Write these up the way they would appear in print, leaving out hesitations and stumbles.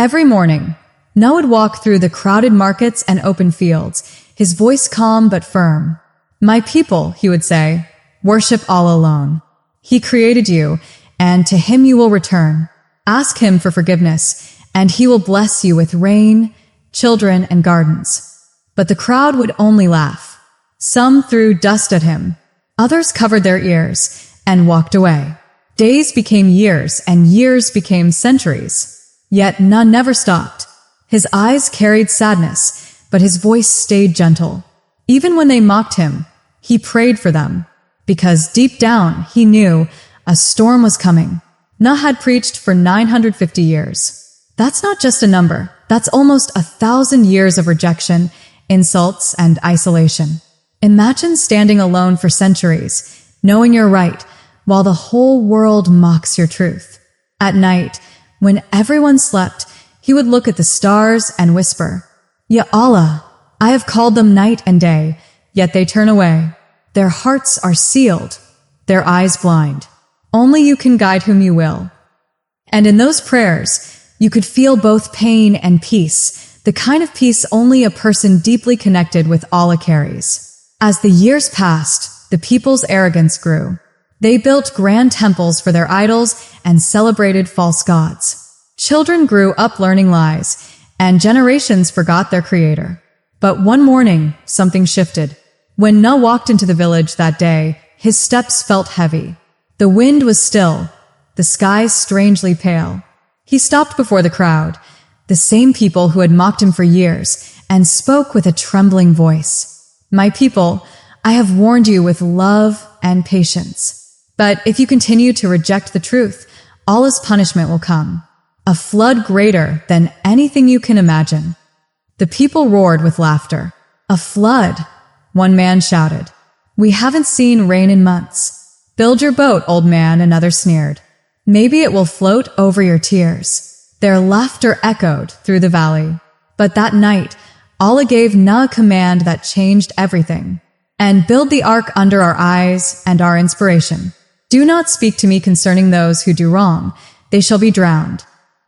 Every morning, Nuh would walk through the crowded markets and open fields, his voice calm but firm. "My people," he would say, "worship Allah alone. He created you, and to him you will return. Ask him for forgiveness, and he will bless you with rain, children, and gardens." But the crowd would only laugh. Some threw dust at him. Others covered their ears and walked away. Days became years, and years became centuries. Yet Nuh never stopped. His eyes carried sadness, but his voice stayed gentle. Even when they mocked him, he prayed for them, because deep down he knew a storm was coming. Nuh had preached for 950 years. That's not just a number. That's almost 1,000 years of rejection, insults, and isolation. Imagine standing alone for centuries, knowing you're right, while the whole world mocks your truth. At night, when everyone slept, he would look at the stars and whisper, "Ya Allah, I have called them night and day, yet they turn away. Their hearts are sealed, their eyes blind. Only you can guide whom you will." And in those prayers, you could feel both pain and peace, the kind of peace only a person deeply connected with Allah carries. As the years passed, the people's arrogance grew. They built grand temples for their idols and celebrated false gods. Children grew up learning lies, and generations forgot their creator. But one morning, something shifted. When Nuh walked into the village that day, his steps felt heavy. The wind was still, the sky strangely pale. He stopped before the crowd, the same people who had mocked him for years, and spoke with a trembling voice. "My people, I have warned you with love and patience. But if you continue to reject the truth, Allah's punishment will come. A flood greater than anything you can imagine." The people roared with laughter. "A flood," one man shouted. "We haven't seen rain in months." "Build your boat, old man," another sneered. "Maybe it will float over your tears." Their laughter echoed through the valley. But that night, Allah gave Nuh a command that changed everything. "And build the ark under our eyes and our inspiration. Do not speak to me concerning those who do wrong. They shall be drowned."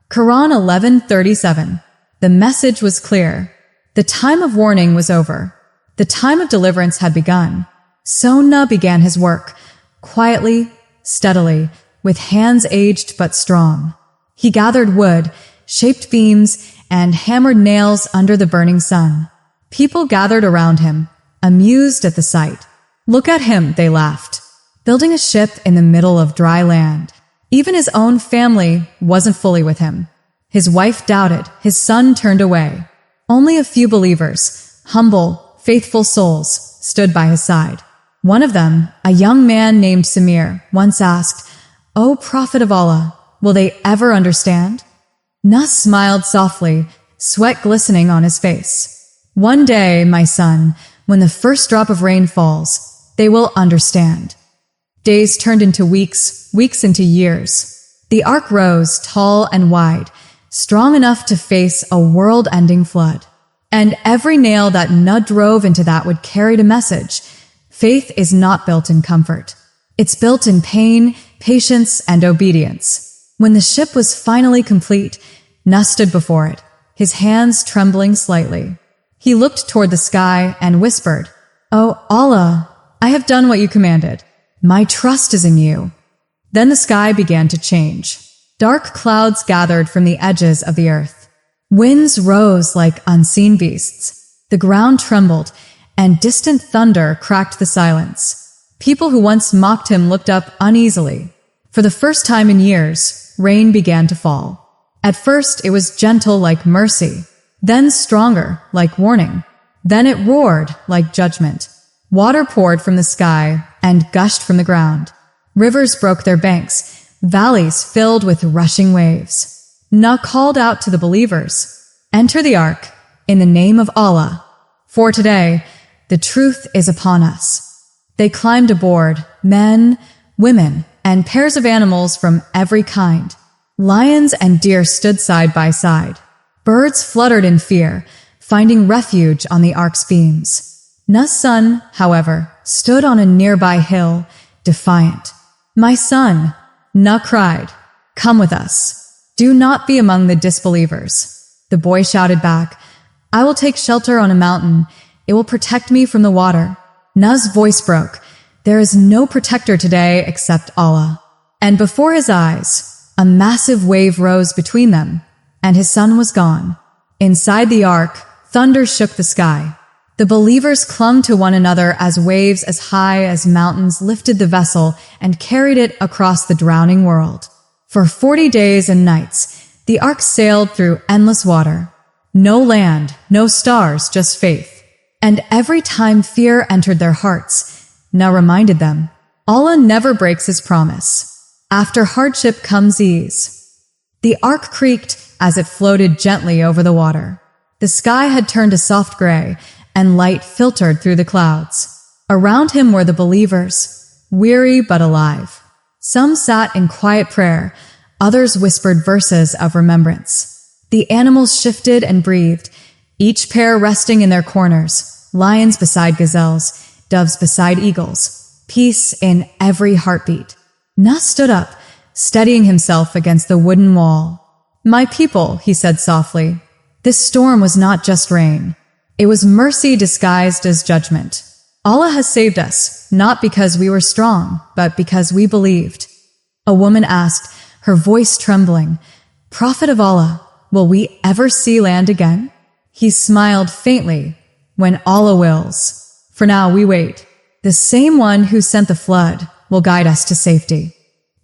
Quran 11:37. The message was clear. The time of warning was over. The time of deliverance had begun. So Nuh began his work, quietly, steadily, with hands aged but strong. He gathered wood, shaped beams, and hammered nails under the burning sun. People gathered around him, amused at the sight. "Look at him," they laughed, building a ship in the middle of dry land. Even his own family wasn't fully with him. His wife doubted, his son turned away. Only a few believers, humble, faithful souls, stood by his side. One of them, a young man named Samir, once asked, "O Prophet of Allah, will they ever understand?" Nuh smiled softly, sweat glistening on his face. "One day, my son, when the first drop of rain falls, they will understand." Days turned into weeks, weeks into years. The ark rose tall and wide, strong enough to face a world-ending flood. And every nail that Nuh drove into that would carry a message. Faith is not built in comfort. It's built in pain, patience, and obedience. When the ship was finally complete, Nuh stood before it, his hands trembling slightly. He looked toward the sky and whispered, "O Allah, I have done what you commanded. My trust is in you." Then the sky began to change. Dark clouds gathered from the edges of the earth. Winds rose like unseen beasts. The ground trembled, and distant thunder cracked the silence. People who once mocked him looked up uneasily. For the first time in years, rain began to fall. At first, it was gentle like mercy, then stronger like warning. Then it roared like judgment. Water poured from the sky and gushed from the ground. Rivers broke their banks, valleys filled with rushing waves. Nuh called out to the believers, "Enter the ark, in the name of Allah. For today, the truth is upon us." They climbed aboard, men, women, and pairs of animals from every kind. Lions and deer stood side by side. Birds fluttered in fear, finding refuge on the ark's beams. Nuh's son, however, stood on a nearby hill, defiant. "My son," Nuh cried, "come with us. Do not be among the disbelievers." The boy shouted back, "I will take shelter on a mountain. It will protect me from the water." Nuh's voice broke. "There is no protector today except Allah." And before his eyes, a massive wave rose between them, and his son was gone. Inside the ark, thunder shook the sky. The believers clung to one another as waves as high as mountains lifted the vessel and carried it across the drowning world. For 40 days and nights, the ark sailed through endless water. No land, no stars, just faith. And every time fear entered their hearts, Nuh reminded them, Allah never breaks his promise. After hardship comes ease. The ark creaked as it floated gently over the water. The sky had turned a soft gray, and light filtered through the clouds. Around him were the believers, weary but alive. Some sat in quiet prayer, others whispered verses of remembrance. The animals shifted and breathed, each pair resting in their corners, lions beside gazelles, doves beside eagles, peace in every heartbeat. Nuh stood up, steadying himself against the wooden wall. "My people," he said softly, "this storm was not just rain. It was mercy disguised as judgment. Allah has saved us, not because we were strong, but because we believed." A woman asked, her voice trembling, "Prophet of Allah, will we ever see land again?" He smiled faintly, "When Allah wills. For now we wait. The same one who sent the flood will guide us to safety."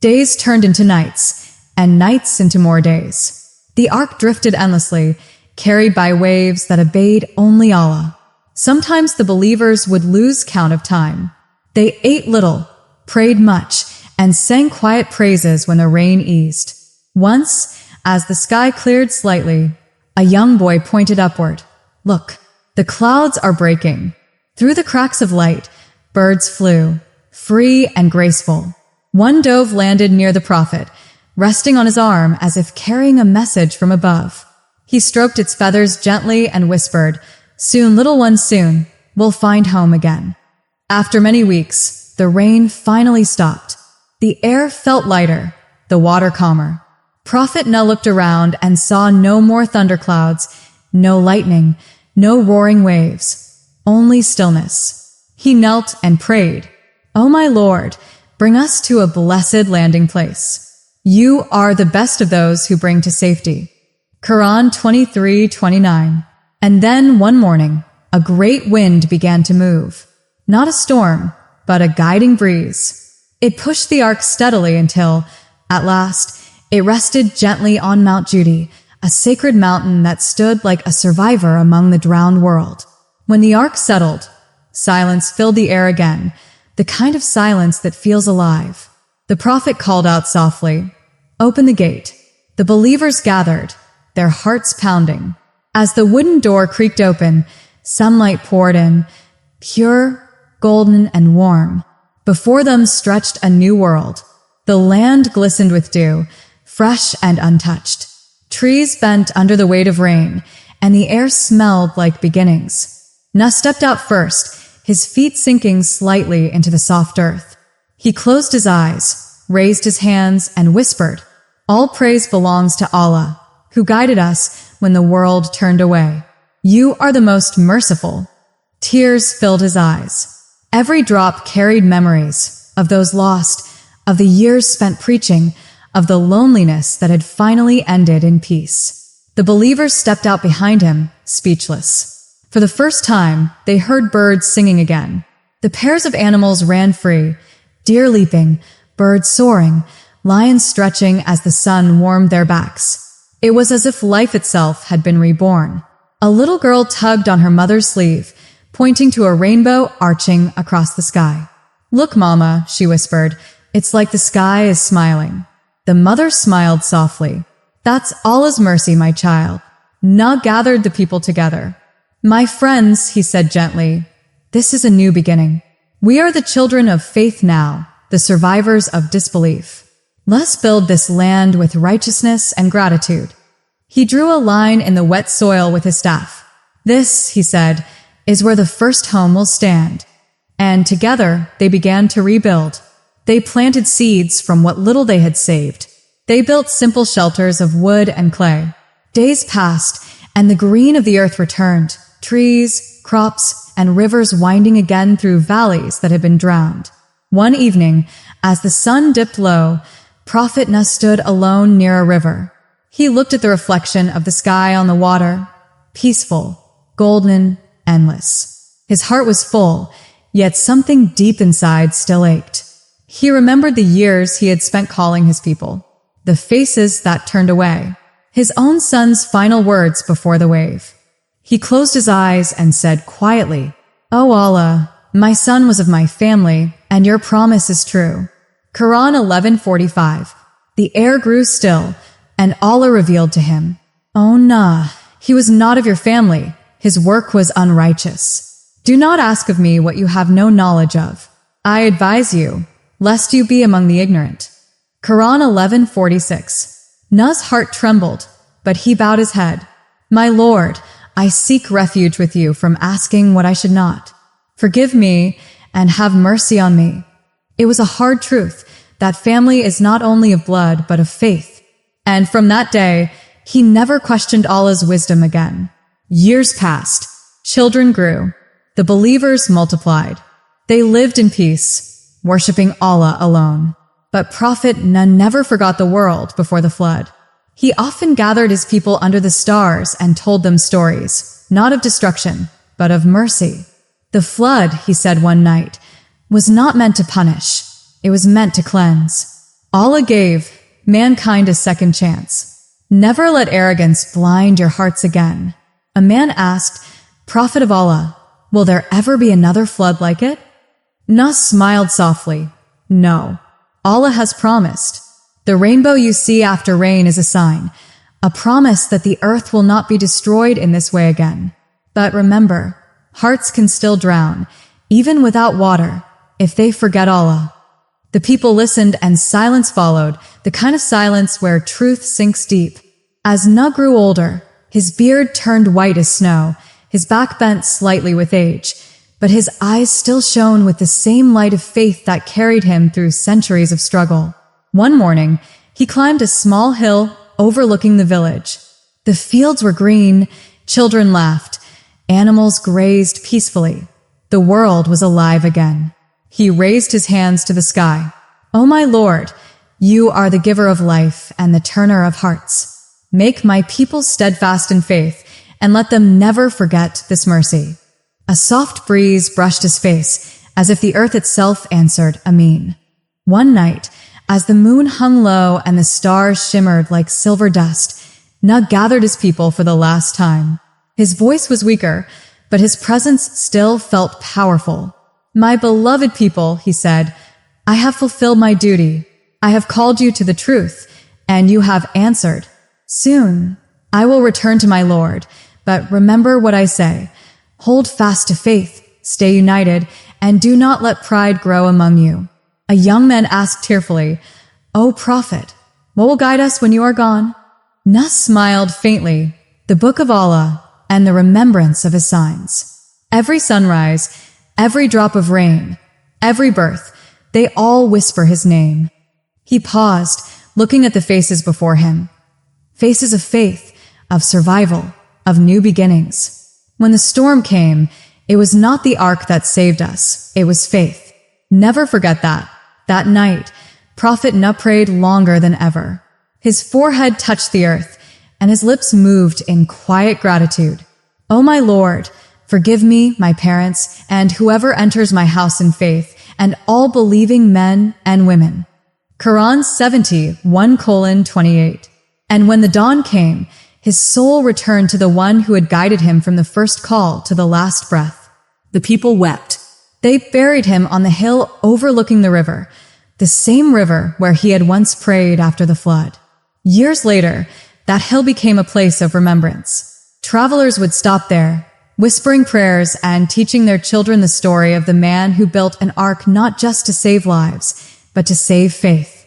Days turned into nights, and nights into more days. The ark drifted endlessly, carried by waves that obeyed only Allah. Sometimes the believers would lose count of time. They ate little, prayed much, and sang quiet praises when the rain eased. Once, as the sky cleared slightly, a young boy pointed upward. "Look, the clouds are breaking." Through the cracks of light, birds flew, free and graceful. One dove landed near the prophet, resting on his arm as if carrying a message from above. He stroked its feathers gently and whispered, "Soon, little one, soon, we'll find home again." After many weeks, the rain finally stopped. The air felt lighter, the water calmer. Prophet Nuh looked around and saw no more thunderclouds, no lightning, no roaring waves, only stillness. He knelt and prayed, "O my Lord, bring us to a blessed landing place. You are the best of those who bring to safety." Quran 23:29. And then one morning, a great wind began to move. Not a storm, but a guiding breeze. It pushed the ark steadily until, at last, it rested gently on Mount Judy, a sacred mountain that stood like a survivor among the drowned world. When the ark settled, silence filled the air again, the kind of silence that feels alive. The prophet called out softly, "Open the gate." The believers gathered, their hearts pounding. As the wooden door creaked open, sunlight poured in, pure, golden, and warm. Before them stretched a new world. The land glistened with dew, fresh and untouched. Trees bent under the weight of rain, and the air smelled like beginnings. Nuh stepped out first, his feet sinking slightly into the soft earth. He closed his eyes, raised his hands, and whispered, "All praise belongs to Allah, who guided us when the world turned away. You are the most merciful." Tears filled his eyes. Every drop carried memories of those lost, of the years spent preaching, of the loneliness that had finally ended in peace. The believers stepped out behind him, speechless. For the first time, they heard birds singing again. The pairs of animals ran free, deer leaping, birds soaring, lions stretching as the sun warmed their backs. It was as if life itself had been reborn. A little girl tugged on her mother's sleeve, pointing to a rainbow arching across the sky. "Look, Mama," she whispered, "it's like the sky is smiling." The mother smiled softly. "That's Allah's mercy, my child." Nuh gathered the people together. "My friends," he said gently, "this is a new beginning. We are the children of faith now, the survivors of disbelief. Let's build this land with righteousness and gratitude." He drew a line in the wet soil with his staff. "This," he said, "is where the first home will stand." And together they began to rebuild. They planted seeds from what little they had saved. They built simple shelters of wood and clay. Days passed, and the green of the earth returned, trees, crops, and rivers winding again through valleys that had been drowned. One evening, as the sun dipped low, Prophet Nuh stood alone near a river. He looked at the reflection of the sky on the water, peaceful, golden, endless. His heart was full, yet something deep inside still ached. He remembered the years he had spent calling his people, the faces that turned away, his own son's final words before the wave. He closed his eyes and said quietly, "O Allah, my son was of my family, and your promise is true." Quran 11:45. The air grew still, and Allah revealed to him, "O Nuh, he was not of your family. His work was unrighteous. Do not ask of me what you have no knowledge of. I advise you, lest you be among the ignorant." Quran 11:46. Nuh's heart trembled, but he bowed his head. "My Lord, I seek refuge with you from asking what I should not. Forgive me and have mercy on me." It was a hard truth that family is not only of blood but of faith. And from that day, he never questioned Allah's wisdom again. Years passed. Children grew. The believers multiplied. They lived in peace, worshiping Allah alone. But Prophet Nuh never forgot the world before the flood. He often gathered his people under the stars and told them stories, not of destruction, but of mercy. The flood, he said one night, was not meant to punish. It was meant to cleanse. Allah gave mankind a second chance. Never let arrogance blind your hearts again. A man asked, "Prophet of Allah, will there ever be another flood like it?" Nuh smiled softly. "No. Allah has promised. The rainbow you see after rain is a sign, a promise that the earth will not be destroyed in this way again. But remember, hearts can still drown, even without water, if they forget Allah." The people listened and silence followed, the kind of silence where truth sinks deep. As Nuh grew older, his beard turned white as snow, his back bent slightly with age, but his eyes still shone with the same light of faith that carried him through centuries of struggle. One morning, he climbed a small hill overlooking the village. The fields were green, children laughed, animals grazed peacefully. The world was alive again. He raised his hands to the sky. "O my Lord, you are the giver of life and the turner of hearts. Make my people steadfast in faith, and let them never forget this mercy." A soft breeze brushed his face, as if the earth itself answered, "Ameen." One night, as the moon hung low and the stars shimmered like silver dust, Nuh gathered his people for the last time. His voice was weaker, but his presence still felt powerful. "My beloved people," he said, "I have fulfilled my duty. I have called you to the truth, and you have answered. Soon, I will return to my Lord, but remember what I say. Hold fast to faith, stay united, and do not let pride grow among you." A young man asked tearfully, "O Prophet, what will guide us when you are gone?" Nuh smiled faintly, "The book of Allah and the remembrance of his signs. Every sunrise, every drop of rain, every birth, they all whisper his name." He paused, looking at the faces before him. Faces of faith, of survival, of new beginnings. When the storm came, it was not the ark that saved us, it was faith. Never forget that. That night, Prophet Nuh prayed longer than ever. His forehead touched the earth, and his lips moved in quiet gratitude. "O my Lord, forgive me, my parents, and whoever enters my house in faith, and all believing men and women." Quran 70:1-28. And when the dawn came, his soul returned to the one who had guided him from the first call to the last breath. The people wept. They buried him on the hill overlooking the river, the same river where he had once prayed after the flood. Years later, that hill became a place of remembrance. Travelers would stop there, whispering prayers and teaching their children the story of the man who built an ark not just to save lives, but to save faith.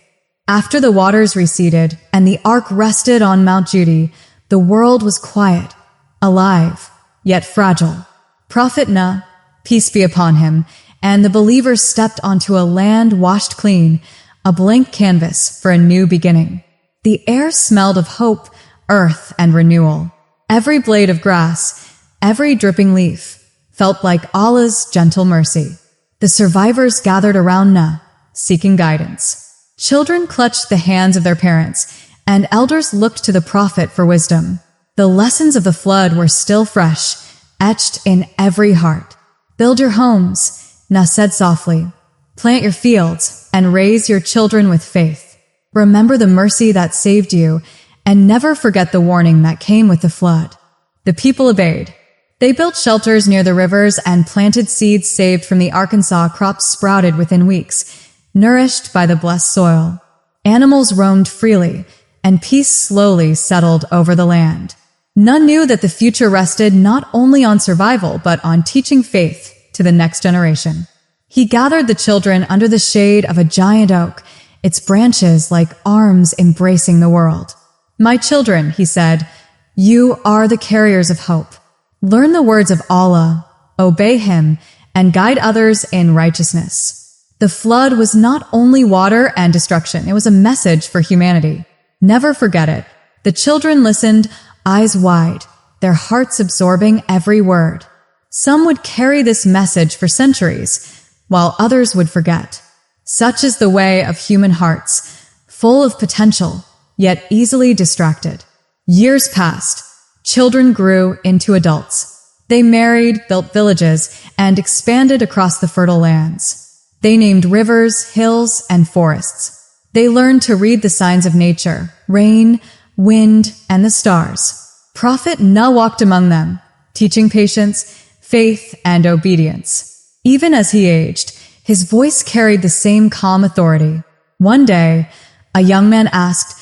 After the waters receded and the ark rested on Mount Judy, the world was quiet, alive, yet fragile. Prophet Nuh, peace be upon him, and the believers stepped onto a land washed clean, a blank canvas for a new beginning. The air smelled of hope, earth, and renewal. Every blade of grass, every dripping leaf, felt like Allah's gentle mercy. The survivors gathered around Nuh, seeking guidance. Children clutched the hands of their parents, and elders looked to the Prophet for wisdom. The lessons of the flood were still fresh, etched in every heart. Build your homes, Nuh said softly. Plant your fields, and raise your children with faith. Remember the mercy that saved you, and never forget the warning that came with the flood. The people obeyed. They built shelters near the rivers and planted seeds saved from the Arkansas. Crops sprouted within weeks, nourished by the blessed soil. Animals roamed freely, and peace slowly settled over the land. None knew that the future rested not only on survival but on teaching faith to the next generation. He gathered the children under the shade of a giant oak, its branches like arms embracing the world. My children, he said, you are the carriers of hope. Learn the words of Allah, obey Him, and guide others in righteousness. The flood was not only water and destruction, it was a message for humanity. Never forget it. The children listened, eyes wide, their hearts absorbing every word. Some would carry this message for centuries, while others would forget. Such is the way of human hearts, full of potential, yet easily distracted. Years passed. Children grew into adults. They married, built villages, and expanded across the fertile lands. They named rivers, hills, and forests. They learned to read the signs of nature, rain, wind, and the stars. Prophet Nuh walked among them, teaching patience, faith, and obedience. Even as he aged, his voice carried the same calm authority. One day, a young man asked,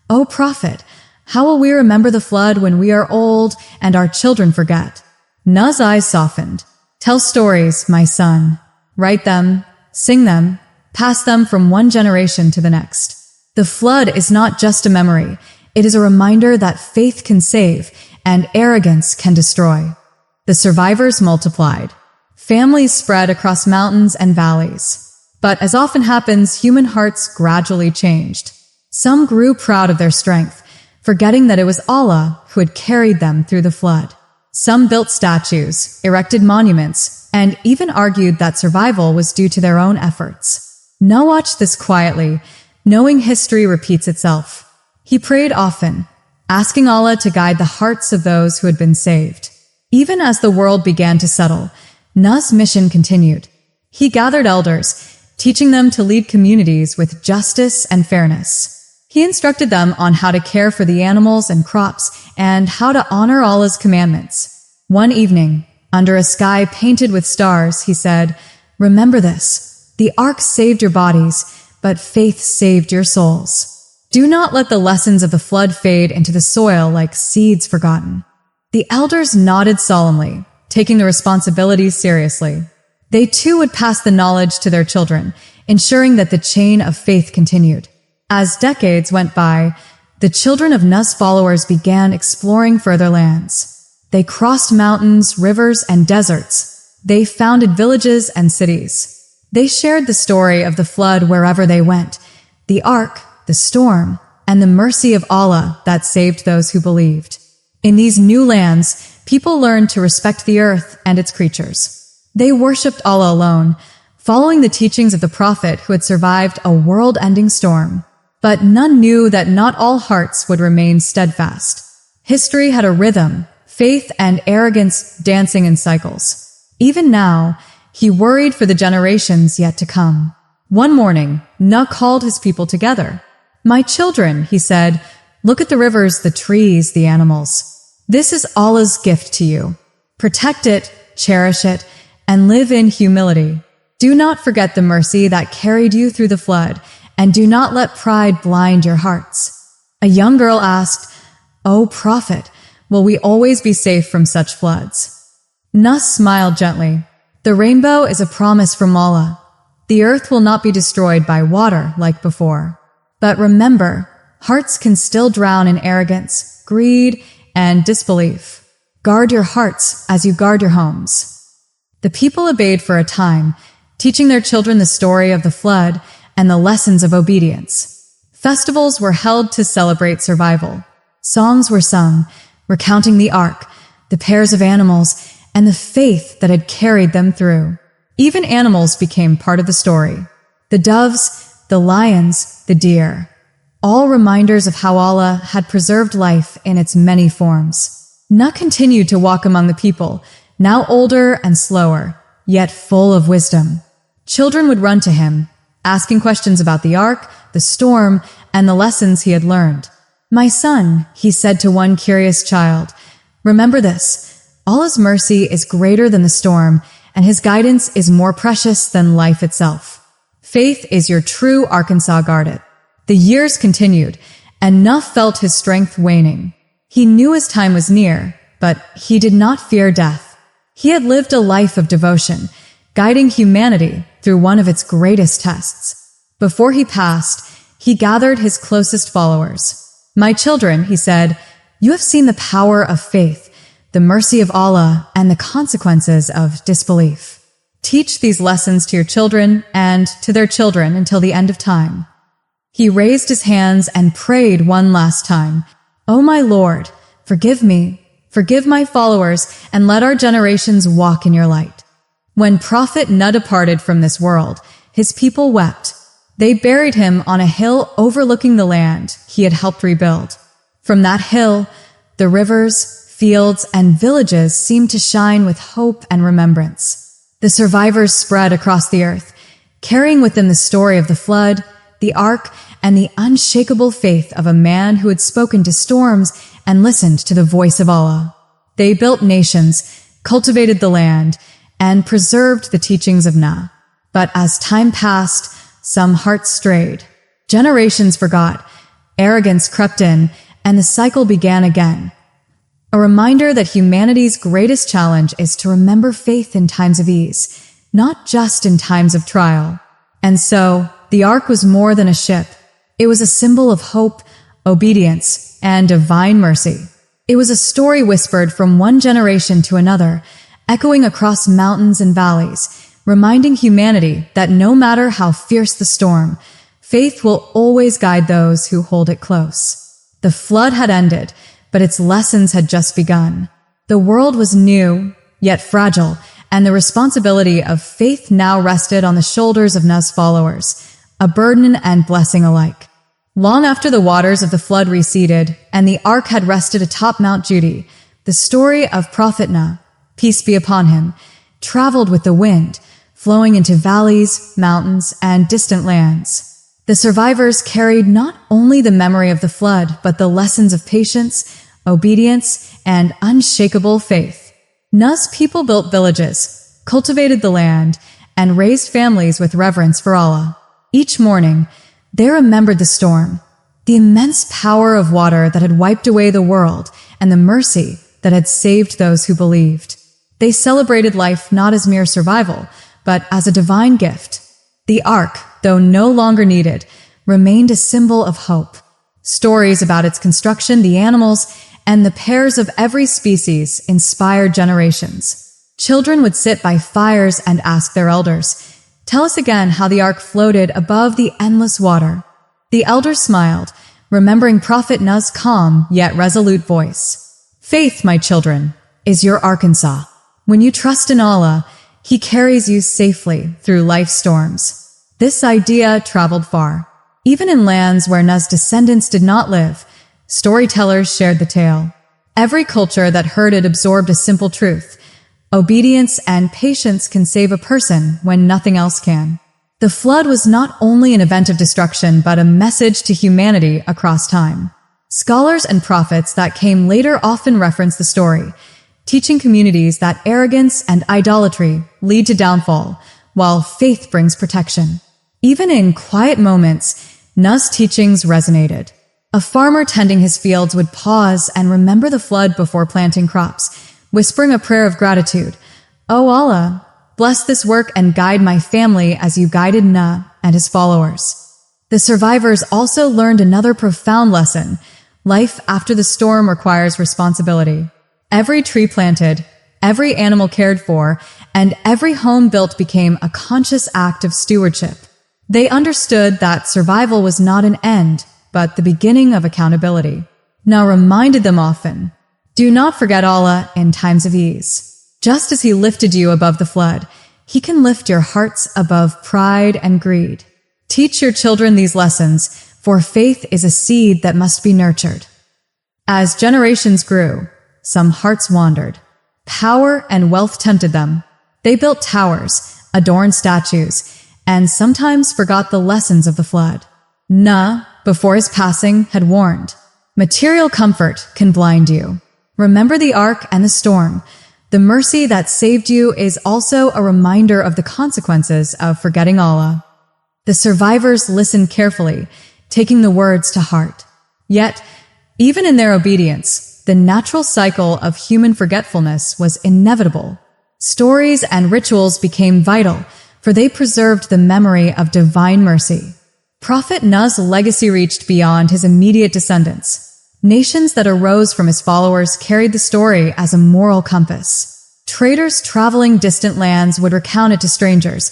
"O Prophet, how will we remember the flood when we are old and our children forget?" Nuh's eyes softened. "Tell stories, my son. Write them, sing them, pass them from one generation to the next. The flood is not just a memory. It is a reminder that faith can save and arrogance can destroy." The survivors multiplied. Families spread across mountains and valleys. But as often happens, human hearts gradually changed. Some grew proud of their strength, forgetting that it was Allah who had carried them through the flood. Some built statues, erected monuments, and even argued that survival was due to their own efforts. Nuh watched this quietly, knowing history repeats itself. He prayed often, asking Allah to guide the hearts of those who had been saved. Even as the world began to settle, Nuh's mission continued. He gathered elders, teaching them to lead communities with justice and fairness. He instructed them on how to care for the animals and crops and how to honor Allah's commandments. One evening, under a sky painted with stars, he said, "Remember this. The ark saved your bodies, but faith saved your souls. Do not let the lessons of the flood fade into the soil like seeds forgotten." The elders nodded solemnly, taking the responsibility seriously. They too would pass the knowledge to their children, ensuring that the chain of faith continued. As decades went by, the children of Nuh's followers began exploring further lands. They crossed mountains, rivers, and deserts. They founded villages and cities. They shared the story of the flood wherever they went, the ark, the storm, and the mercy of Allah that saved those who believed. In these new lands, people learned to respect the earth and its creatures. They worshipped Allah alone, following the teachings of the Prophet who had survived a world-ending storm. But none knew that not all hearts would remain steadfast. History had a rhythm, faith and arrogance dancing in cycles. Even now, he worried for the generations yet to come. One morning, Nuh called his people together. "My children," he said, "look at the rivers, the trees, the animals. This is Allah's gift to you. Protect it, cherish it, and live in humility. Do not forget the mercy that carried you through the flood, and do not let pride blind your hearts." A young girl asked, "O Prophet, will we always be safe from such floods?" Nuh smiled gently. "The rainbow is a promise from Allah. The earth will not be destroyed by water like before. But remember, hearts can still drown in arrogance, greed, and disbelief. Guard your hearts as you guard your homes." The people obeyed for a time, teaching their children the story of the flood and the lessons of obedience. Festivals were held to celebrate survival. Songs were sung, recounting the ark, the pairs of animals, and the faith that had carried them through. Even animals became part of the story. The doves, the lions, the deer. All reminders of how Allah had preserved life in its many forms. Nuh continued to walk among the people, now older and slower, yet full of wisdom. Children would run to him, asking questions about the ark, the storm, and the lessons he had learned. "My son," he said to one curious child, "remember this. Allah's mercy is greater than the storm, and his guidance is more precious than life itself. Faith is your true Arkansas guard it." The years continued, and Nuh felt his strength waning. He knew his time was near, but he did not fear death. He had lived a life of devotion, guiding humanity through one of its greatest tests. Before he passed, he gathered his closest followers. "My children," he said, "you have seen the power of faith, the mercy of Allah, and the consequences of disbelief. Teach these lessons to your children and to their children until the end of time." He raised his hands and prayed one last time, "O my Lord, forgive me, forgive my followers, and let our generations walk in your light." When Prophet Nuh departed from this world, his people wept. They buried him on a hill overlooking the land he had helped rebuild. From that hill, the rivers, fields, and villages seemed to shine with hope and remembrance. The survivors spread across the earth, carrying with them the story of the flood, the ark, and the unshakable faith of a man who had spoken to storms and listened to the voice of Allah. They built nations, cultivated the land, and preserved the teachings of Nuh. But as time passed, some hearts strayed. Generations forgot, arrogance crept in, and the cycle began again. A reminder that humanity's greatest challenge is to remember faith in times of ease, not just in times of trial. And so, the ark was more than a ship. It was a symbol of hope, obedience, and divine mercy. It was a story whispered from one generation to another, echoing across mountains and valleys, reminding humanity that no matter how fierce the storm, faith will always guide those who hold it close. The flood had ended, but its lessons had just begun. The world was new, yet fragile, and the responsibility of faith now rested on the shoulders of Nuh's followers, a burden and blessing alike. Long after the waters of the flood receded and the ark had rested atop Mount Judy, the story of Prophet Nuh, peace be upon him, traveled with the wind, flowing into valleys, mountains, and distant lands. The survivors carried not only the memory of the flood, but the lessons of patience, obedience, and unshakable faith. Nuh's people built villages, cultivated the land, and raised families with reverence for Allah. Each morning, they remembered the storm, the immense power of water that had wiped away the world, and the mercy that had saved those who believed. They celebrated life not as mere survival, but as a divine gift. The ark, though no longer needed, remained a symbol of hope. Stories about its construction, the animals, and the pairs of every species inspired generations. Children would sit by fires and ask their elders, "Tell us again how the ark floated above the endless water." The elders smiled, remembering Prophet Nuh's calm yet resolute voice. "Faith, my children, is your Arkansas. When you trust in Allah, He carries you safely through life's storms." This idea traveled far. Even in lands where Nuh's descendants did not live, storytellers shared the tale. Every culture that heard it absorbed a simple truth: obedience and patience can save a person when nothing else can. The flood was not only an event of destruction, but a message to humanity across time. Scholars and prophets that came later often reference the story, teaching communities that arrogance and idolatry lead to downfall, while faith brings protection. Even in quiet moments, Nuh's teachings resonated. A farmer tending his fields would pause and remember the flood before planting crops, whispering a prayer of gratitude. "O Allah, bless this work and guide my family as you guided Nuh and his followers." The survivors also learned another profound lesson: life after the storm requires responsibility. Every tree planted, every animal cared for, and every home built became a conscious act of stewardship. They understood that survival was not an end, but the beginning of accountability. Nuh reminded them often, "Do not forget Allah in times of ease. Just as He lifted you above the flood, He can lift your hearts above pride and greed. Teach your children these lessons, for faith is a seed that must be nurtured." As generations grew, some hearts wandered. Power and wealth tempted them. They built towers, adorned statues, and sometimes forgot the lessons of the flood. Nuh, before his passing, had warned, "Material comfort can blind you. Remember the ark and the storm. The mercy that saved you is also a reminder of the consequences of forgetting Allah." The survivors listened carefully, taking the words to heart. Yet, even in their obedience, the natural cycle of human forgetfulness was inevitable. Stories and rituals became vital, for they preserved the memory of divine mercy. Prophet Nuh's legacy reached beyond his immediate descendants. Nations that arose from his followers carried the story as a moral compass. Traders traveling distant lands would recount it to strangers,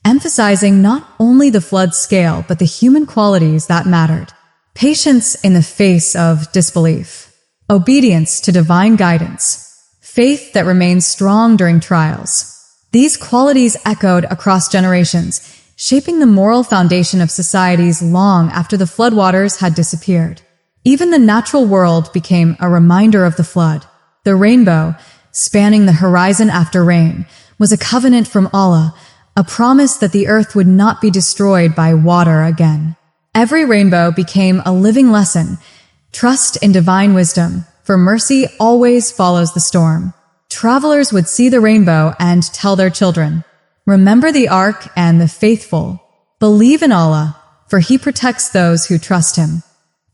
emphasizing not only the flood's scale but the human qualities that mattered. Patience in the face of disbelief. Obedience to divine guidance. Faith that remains strong during trials. These qualities echoed across generations, shaping the moral foundation of societies long after the floodwaters had disappeared. Even the natural world became a reminder of the flood. The rainbow, spanning the horizon after rain, was a covenant from Allah, a promise that the earth would not be destroyed by water again. Every rainbow became a living lesson. Trust in divine wisdom, for mercy always follows the storm. Travelers would see the rainbow and tell their children, "Remember the ark and the faithful. Believe in Allah, for He protects those who trust Him."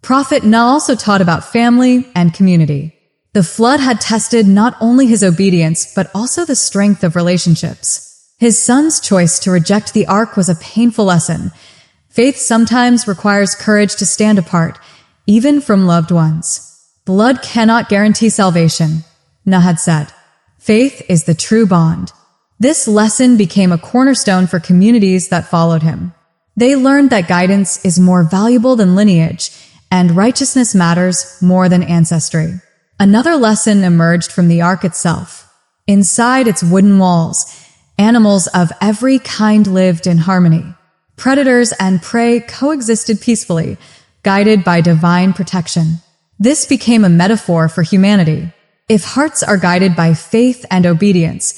Prophet Nuh also taught about family and community. The flood had tested not only his obedience but also the strength of relationships. His son's choice to reject the ark was a painful lesson. Faith sometimes requires courage to stand apart, even from loved ones. "Blood cannot guarantee salvation," Nuh had said. "Faith is the true bond." This lesson became a cornerstone for communities that followed him. They learned that guidance is more valuable than lineage, and righteousness matters more than ancestry. Another lesson emerged from the ark itself. Inside its wooden walls, animals of every kind lived in harmony. Predators and prey coexisted peacefully, guided by divine protection. This became a metaphor for humanity. If hearts are guided by faith and obedience,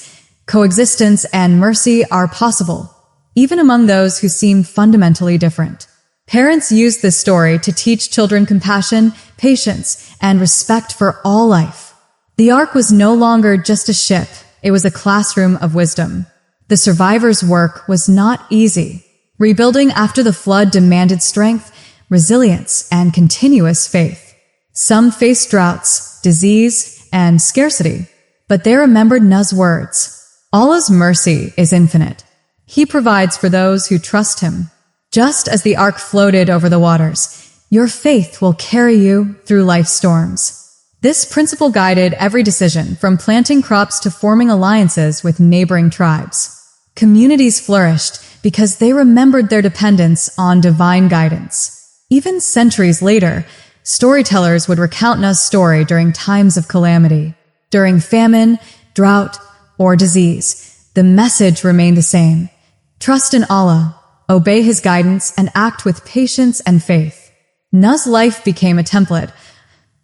coexistence and mercy are possible, even among those who seem fundamentally different. Parents used this story to teach children compassion, patience, and respect for all life. The ark was no longer just a ship, it was a classroom of wisdom. The survivors' work was not easy. Rebuilding after the flood demanded strength, resilience, and continuous faith. Some faced droughts, disease, and scarcity, but they remembered Nuh's words. Allah's mercy is infinite. He provides for those who trust Him. Just as the ark floated over the waters, your faith will carry you through life's storms. This principle guided every decision, from planting crops to forming alliances with neighboring tribes. Communities flourished because they remembered their dependence on divine guidance. Even centuries later, storytellers would recount Nuh's story during times of calamity. During famine, drought, or disease, the message remained the same. Trust in Allah, obey His guidance, and act with patience and faith. Nuh's life became a template,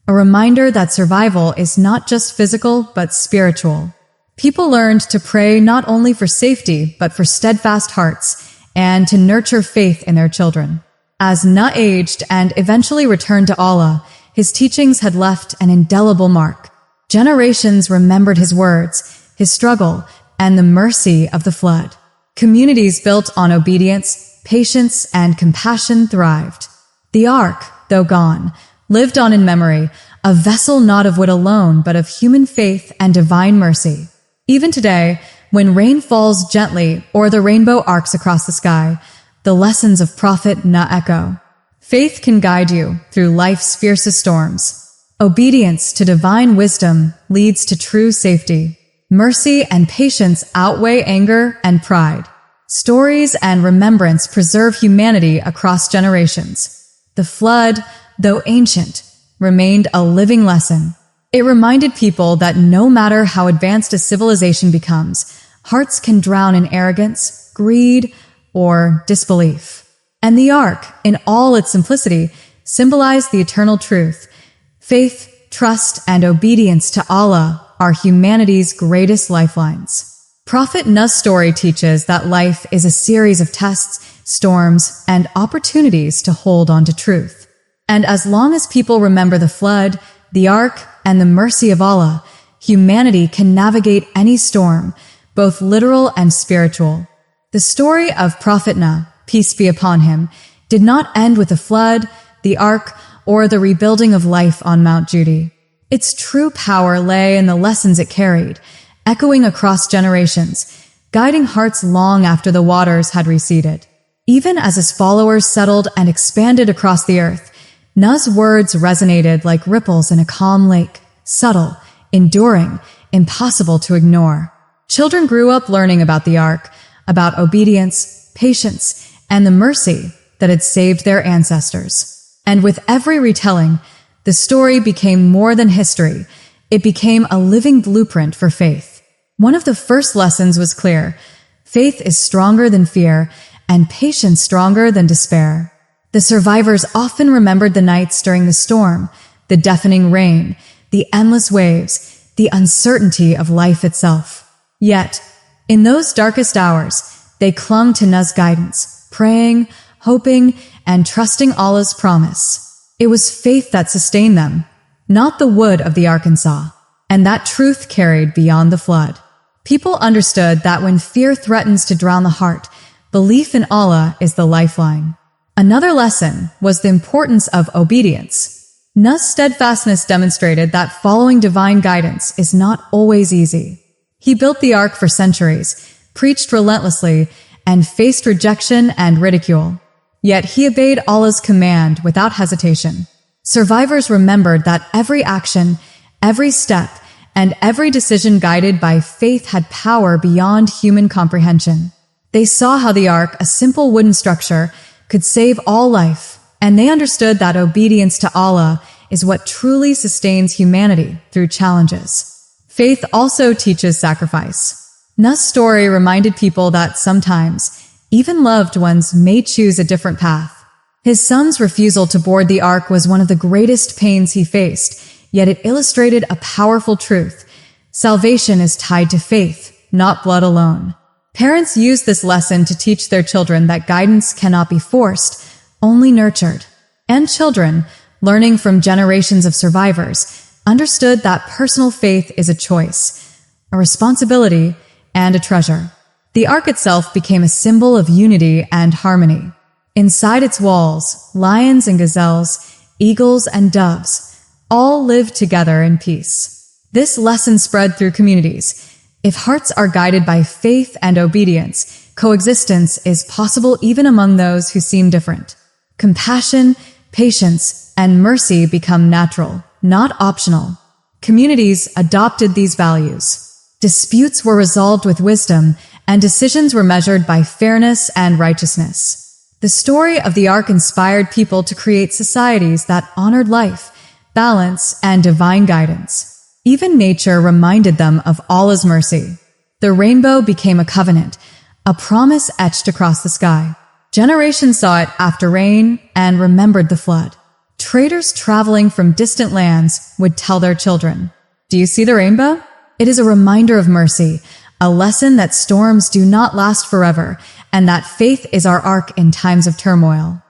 a reminder that survival is not just physical but spiritual. People learned to pray not only for safety but for steadfast hearts, and to nurture faith in their children. As Nuh aged and eventually returned to Allah, his teachings had left an indelible mark. Generations remembered his words, his struggle, and the mercy of the flood. Communities built on obedience, patience, and compassion thrived. The ark, though gone, lived on in memory, a vessel not of wood alone but of human faith and divine mercy. Even today, when rain falls gently or the rainbow arcs across the sky, the lessons of Prophet Nuh echo. Faith can guide you through life's fiercest storms. Obedience to divine wisdom leads to true safety. Mercy and patience outweigh anger and pride. Stories and remembrance preserve humanity across generations. The flood, though ancient, remained a living lesson. It reminded people that no matter how advanced a civilization becomes, hearts can drown in arrogance, greed, or disbelief. And the Ark, in all its simplicity, symbolized the eternal truth. Faith, trust, and obedience to Allah are humanity's greatest lifelines. Prophet Nuh's story teaches that life is a series of tests, storms, and opportunities to hold on to truth. And as long as people remember the flood, the Ark, and the mercy of Allah, humanity can navigate any storm, both literal and spiritual. The story of Prophet Nuh, peace be upon him, did not end with the flood, the Ark, or the rebuilding of life on Mount Judy. Its true power lay in the lessons it carried, echoing across generations, guiding hearts long after the waters had receded. Even as his followers settled and expanded across the earth, Nuh's words resonated like ripples in a calm lake, subtle, enduring, impossible to ignore. Children grew up learning about the Ark, about obedience, patience, and the mercy that had saved their ancestors. And with every retelling, the story became more than history. It became a living blueprint for faith. One of the first lessons was clear. Faith is stronger than fear, and patience stronger than despair. The survivors often remembered the nights during the storm, the deafening rain, the endless waves, the uncertainty of life itself. Yet, in those darkest hours, they clung to Nuh's guidance, praying, hoping, and trusting Allah's promise. It was faith that sustained them, not the wood of the Arkansas, and that truth carried beyond the flood. People understood that when fear threatens to drown the heart, belief in Allah is the lifeline. Another lesson was the importance of obedience. Nuh's steadfastness demonstrated that following divine guidance is not always easy. He built the Ark for centuries, preached relentlessly, and faced rejection and ridicule. Yet he obeyed Allah's command without hesitation. Survivors remembered that every action, every step, and every decision guided by faith had power beyond human comprehension. They saw how the Ark, a simple wooden structure, could save all life, and they understood that obedience to Allah is what truly sustains humanity through challenges. Faith also teaches sacrifice. Nuh's story reminded people that sometimes, even loved ones may choose a different path. His son's refusal to board the Ark was one of the greatest pains he faced, yet it illustrated a powerful truth. Salvation is tied to faith, not blood alone. Parents use this lesson to teach their children that guidance cannot be forced, only nurtured. And children, learning from generations of survivors, understood that personal faith is a choice, a responsibility, and a treasure. The Ark itself became a symbol of unity and harmony. Inside its walls, lions and gazelles, eagles and doves, all lived together in peace. This lesson spread through communities. If hearts are guided by faith and obedience, coexistence is possible even among those who seem different. Compassion, patience, and mercy become natural, not optional. Communities adopted these values. Disputes were resolved with wisdom, and decisions were measured by fairness and righteousness. The story of the Ark inspired people to create societies that honored life, balance, and divine guidance. Even nature reminded them of Allah's mercy. The rainbow became a covenant, a promise etched across the sky. Generations saw it after rain and remembered the flood. Traders traveling from distant lands would tell their children, "Do you see the rainbow? It is a reminder of mercy, a lesson that storms do not last forever, and that faith is our ark in times of turmoil."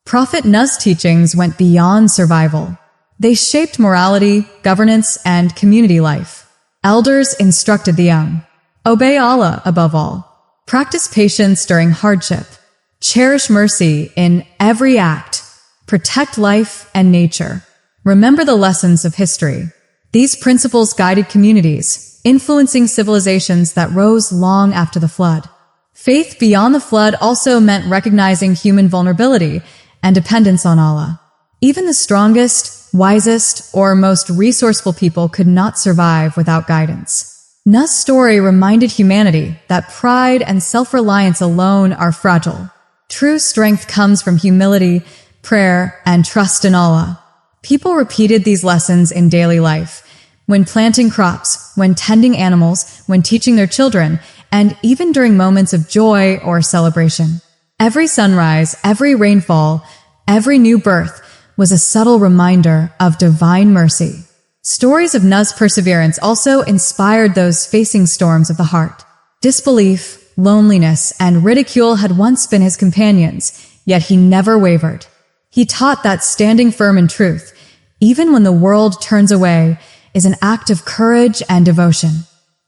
Prophet Nuh's teachings went beyond survival. They shaped morality, governance, and community life. Elders instructed the young. Obey Allah above all. Practice patience during hardship. Cherish mercy in every act. Protect life and nature. Remember the lessons of history. These principles guided communities, influencing civilizations that rose long after the flood. Faith beyond the flood also meant recognizing human vulnerability and dependence on Allah. Even the strongest, wisest, or most resourceful people could not survive without guidance. Nuh's story reminded humanity that pride and self-reliance alone are fragile. True strength comes from humility, prayer, and trust in Allah. People repeated these lessons in daily life, when planting crops, when tending animals, when teaching their children, and even during moments of joy or celebration. Every sunrise, every rainfall, every new birth was a subtle reminder of divine mercy. Stories of Nuh's perseverance also inspired those facing storms of the heart. Disbelief, loneliness, and ridicule had once been his companions, yet he never wavered. He taught that standing firm in truth, even when the world turns away, is an act of courage and devotion.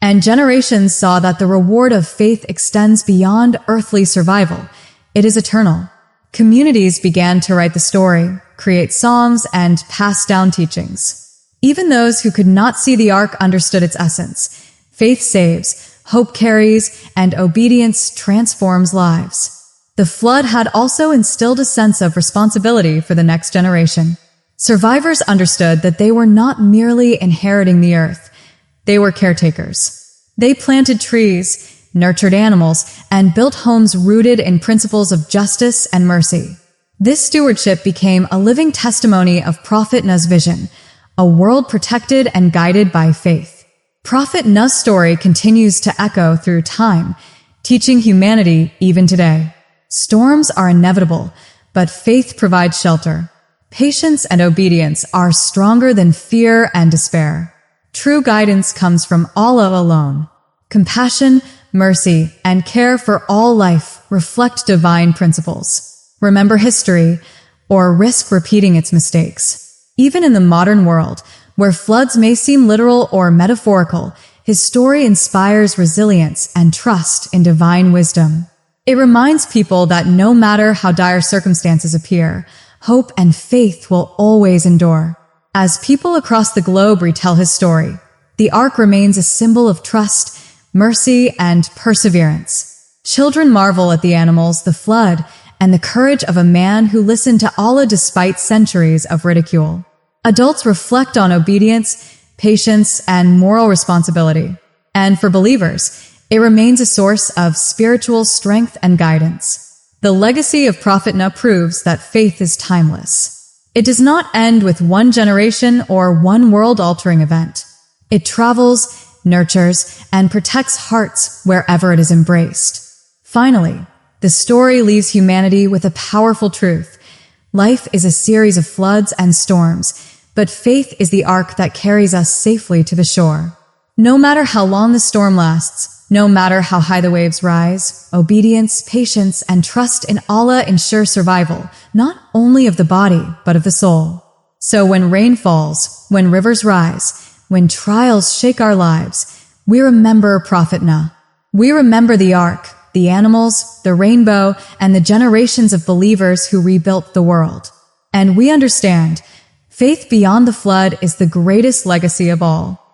And generations saw that the reward of faith extends beyond earthly survival. It is eternal. Communities began to write the story, create songs, and pass down teachings. Even those who could not see the ark understood its essence. Faith saves, hope carries, and obedience transforms lives. The flood had also instilled a sense of responsibility for the next generation. Survivors understood that they were not merely inheriting the earth. They were caretakers. They planted trees, nurtured animals, and built homes rooted in principles of justice and mercy. This stewardship became a living testimony of Prophet Nuh's vision, a world protected and guided by faith. Prophet Nuh's story continues to echo through time, teaching humanity even today. Storms are inevitable, but faith provides shelter. Patience and obedience are stronger than fear and despair. True guidance comes from Allah alone. Compassion, mercy, and care for all life reflect divine principles. Remember history, or risk repeating its mistakes. Even in the modern world, where floods may seem literal or metaphorical, his story inspires resilience and trust in divine wisdom. It reminds people that no matter how dire circumstances appear, hope and faith will always endure. As people across the globe retell his story, the ark remains a symbol of trust, mercy, and perseverance. Children marvel at the animals, the flood, and the courage of a man who listened to Allah despite centuries of ridicule. Adults reflect on obedience, patience, and moral responsibility. And for believers, it remains a source of spiritual strength and guidance. The legacy of Prophet Nuh proves that faith is timeless. It does not end with one generation or one world-altering event. It travels, nurtures, and protects hearts wherever it is embraced. Finally, the story leaves humanity with a powerful truth. Life is a series of floods and storms, but faith is the ark that carries us safely to the shore. No matter how long the storm lasts, no matter how high the waves rise, obedience, patience, and trust in Allah ensure survival, not only of the body, but of the soul. So when rain falls, when rivers rise, when trials shake our lives, we remember Prophet Nuh. We remember the ark, the animals, the rainbow, and the generations of believers who rebuilt the world. And we understand, faith beyond the flood is the greatest legacy of all.